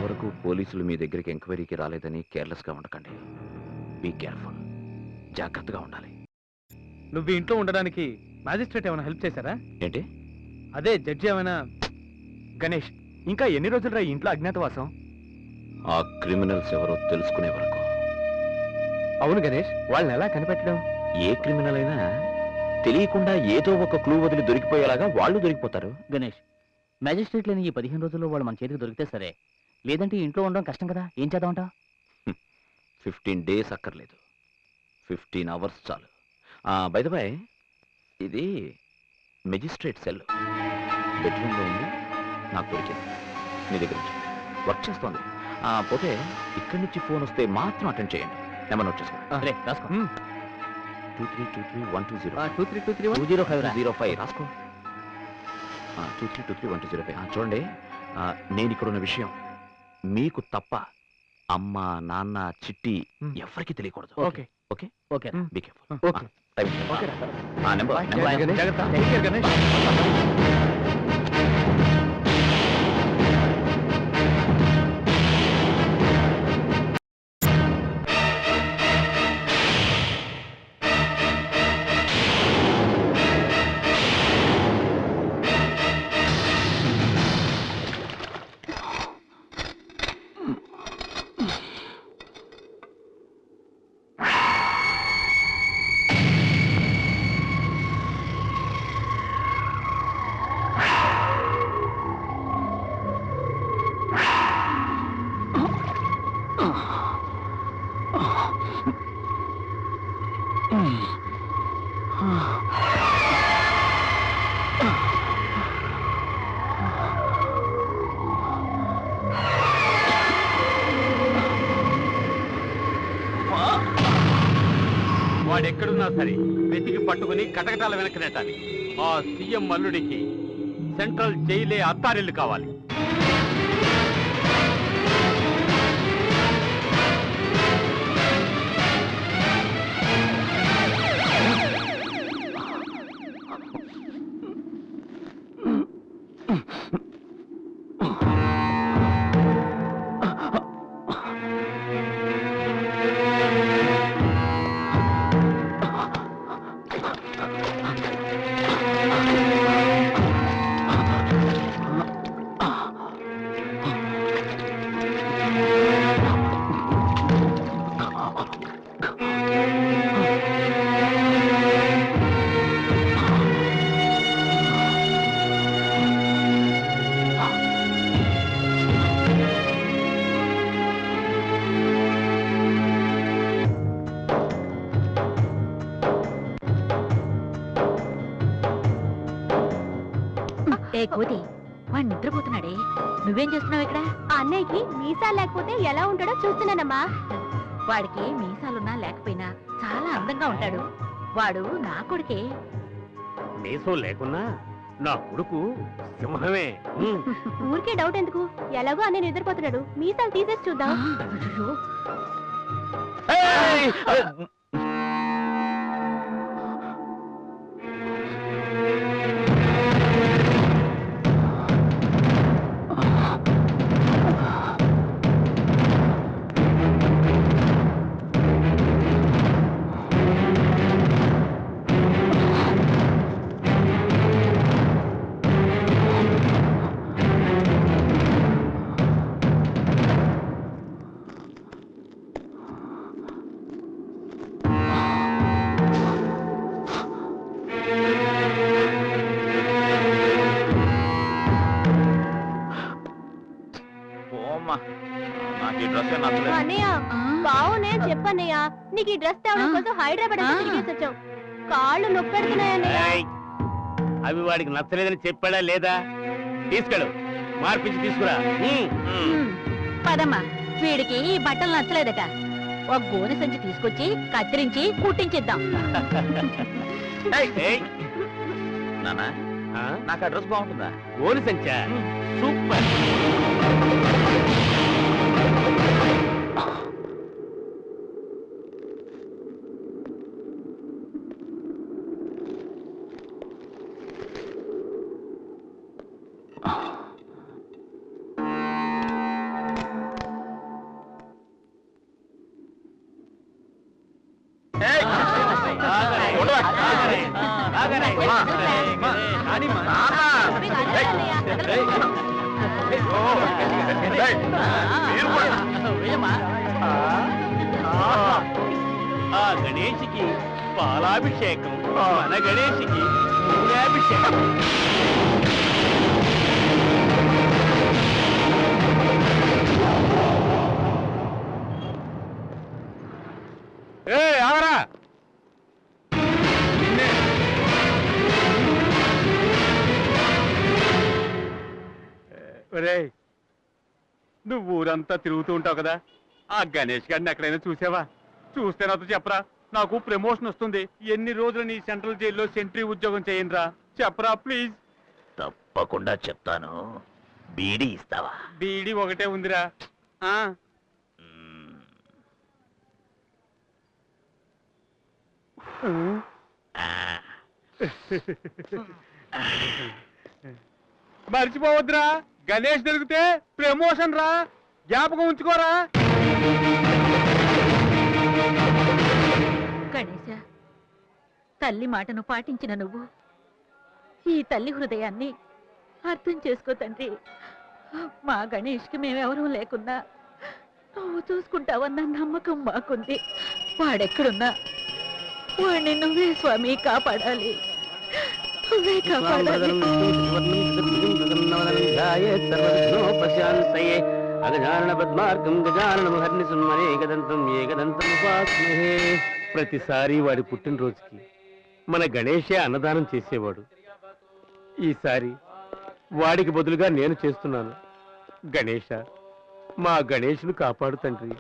ఇంతవరకు పోలీసులు మీ దగ్గరికి ఎంక్వైరీకి రాలేదని కేర్లెస్గా ఉండకండి. బీ కేర్ఫుల్, జాగ్రత్తగా ఉండాలి. నువ్వు ఇంట్లో ఉండడానికి మ్యాజిస్ట్రేట్ ఏమైనా హెల్ప్ చేశారా? ఏంటి? అదే జడ్జి ఏమైనా? గణేష్, ఇంకా ఎన్ని రోజులు రా ఇంట్లో అజ్ఞాతవాసం? ఆ క్రిమినల్స్ ఎవరో తెలుసుకునే వరకు. అవును గణేష్, వాళ్ళని ఎలా కనిపెట్టడం? ఏ క్రిమినల్ అయినా తెలియకుండా ఏదో ఒక క్లూ వదిలి దొరికిపోయేలాగా వాళ్ళు దొరికిపోతారు. గణేష్, మ్యాజిస్ట్రేట్ లేని ఈ 15 రోజుల్లో వాళ్ళు మన చేతికి దొరికితే సరే, లేదంటే ఇంట్లో ఉండడం కష్టం కదా. ఏం చేద్దామంట? 15 days అక్కర్లేదు, 15 hours చాలు. బై ద వే, ఇది మెజిస్ట్రేట్ సెల్. బెడ్రూమ్లో ఉంది, నాకు దొరికింది. మీ దగ్గర నుంచి వర్క్ చేస్తోంది. పోతే ఇక్కడి నుంచి ఫోన్ వస్తే మాత్రం అటెండ్ చేయండి. నెంబర్ నోట్ చేసుకోండి. 2323120232323205 రాసుకో. 23231205. చూడండి, నేను ఇక్కడ ఉన్న విషయం మీకు తప్ప అమ్మ, నాన్న, చిట్టి ఎవరికి తెలియకూడదు. Okay okay okay be careful. Okay okay number Ganesh. వాడెక్కడున్నా సరే వెతికి పట్టుకుని కటకటాల వెనక్కి నెట్టాలి. ఆ సీఎం అల్లుడికి సెంట్రల్ జైలే అత్తారిల్లు కావాలి. కోతి, వాడు నిద్రపోతున్నాడే, నువ్వేం చేస్తున్నావు ఇక్కడ? అన్నయ్యకి మీసాలు లేకపోతే ఎలా ఉంటాడో చూస్తున్నానమ్మా. వాడికి మీసాలున్నా లేకపోయినా చాలా అందంగా ఉంటాడు. వాడు నా కొడుకే. మీసం లేకున్నా నా కొడుకు సింహమే. ఊరికే డౌట్ ఎందుకు? ఎలాగో అన్నయ్య నిద్రపోతున్నాడు, మీసాలు తీసేసి చూద్దాం. అన్నయ్య బావునే చెప్పన్నయ్య, నీకు ఈ డ్రెస్ తేవడం కోసం హైదరాబాద్ వచ్చావు. కాళ్ళు నొప్పెడుతున్నాయన్నయ్య. అవి వాడికి నచ్చలేదని చెప్పాడా లేదా? తీసుకెళ్ళు, మార్పించి తీసుకురా. పదమ్మా, వీడికి ఈ బట్టలు నచ్చలేదట. ఒక గోనె సంచి తీసుకొచ్చి కత్తిరించి కుట్టించిద్దాం. నానా, నాకు ఆ డ్రెస్ బాగుంటుందా? గోని సంచా? సూపర్. ఆ గణేష్కి పాలాభిషేకం, మన గణేష్కి నూనెభిషేకం. ఆవరా ఒరేయ్, నువ్వు ఊరంతా తిరుగుతూ ఉంటావు కదా, ఆ గణేష్ గారిని ఎక్కడైనా చూసావా? చూస్తే నాతో చెప్పరా, నాకు ప్రమోషన్ వస్తుంది. ఎన్ని రోజులు నీ సెంట్రల్ జైల్లో సెంట్రీ ఉద్యోగం చేయండిరా, చెప్పరా ప్లీజ్. తప్పకుండా చెప్తాను. బీడీ ఇస్తావా? బీడీ ఒకటే ఉందిరా. మర్చిపోవద్దురా, గణేష్ దొరికితే ప్రమోషన్ రా, జ్ఞాపకం ఉంచుకోరా. గణేశ, తల్లి మాటను పాటించిన నువ్వు ఈ తల్లి హృదయాన్ని అర్థం చేసుకో తండ్రి. మా గణేష్కి మేమెవరూ లేకున్నా నువ్వు చూసుకుంటావన్న నమ్మకం మాకుంది. వాడెక్కడున్నా వాడిని నువ్వే స్వామి కాపాడాలి, నువ్వే కాపాడాలి. ప్రతిసారి వాడి పుట్టినరోజుకి మన గణేషే అన్నదానం చేసేవాడు. ఈసారి వాడికి బదులుగా నేను చేస్తున్నాను. గణేష, మా గణేష్ను కాపాడు తండ్రి.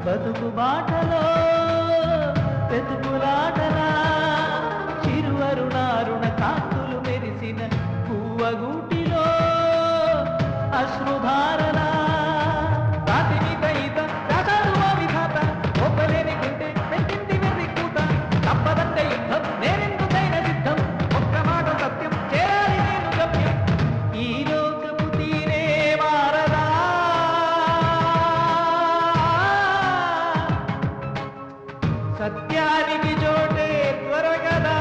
బతుకు బాటలో వెతుకులాటనా చిరువరుణారుణ కాంతులు మెరిసిన పువ్వగూటిలో అశ్రుధారణ ప్రాతినిధైత రసరువ విధాత ఒక్కలేని గుంటే పెంచింది వెర్రి కూత తప్పదంటే యుద్ధం నేనెందుకైన సిద్ధం ఒక్క మాట సత్యం చేరాలి నేను గమ్యం ఈ లోకపు తీరే మారదా సత్యానికి చోటే త్వరగదా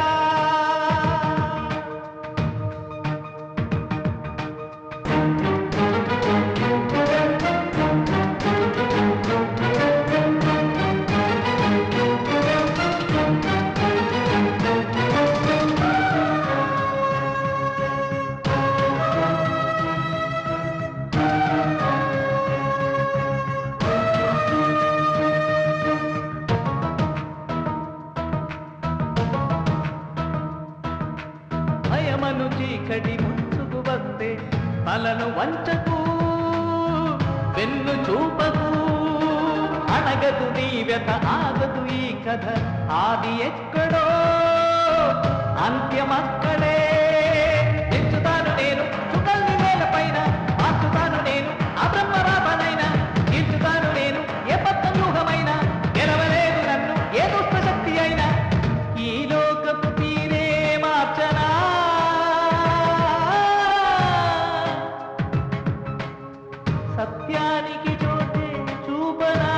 భయమను చీకటి ముంచుకు వస్తే తలను వంచకు, వెన్ను చూపకు, అణగదు నీ వ్యత, ఆగదు ఈ కథ. ఆది ఎక్కడో అంత్యమక్కడే. తెచ్చుతాను నేను చుకల్ని నేలపైన, మార్చుతాను నేను ఆ బ్రహ్మరాపనైనా, తీర్చుతాను నేను ఏ పద్మ వ్యూహమైనా, గెలవలేదు నన్ను ఏ దుష్ట శక్తి అయినా. ఈ లోకపు తీరే మార్చనా, సత్యానికి చోటే చూపనా.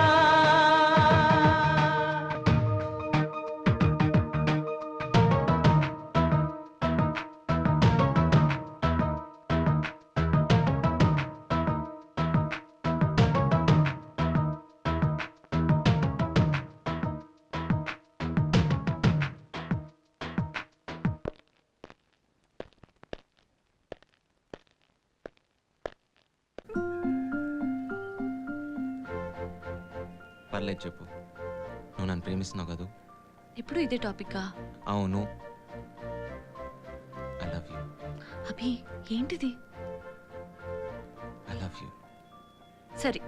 పర్లేదు చెప్పు. నువ్వు నన్ను ప్రేమిస్తున్నావు కదూ? ఇప్పుడు ఇదే టాపిక్కా? అవును. I love you. అభి ఏంటిది? I love you. సరే,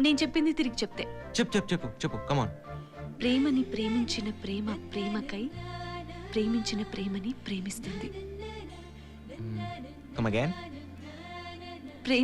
నేను చెప్పింది తిరిగి చెప్తే. చెప్పు చెప్పు చెప్పు చెప్పు, కమాన్. ప్రేమని ప్రేమించిన ప్రేమ ప్రేమకై ప్రేమించిన ప్రేమని ప్రేమిస్తుంది. Come again.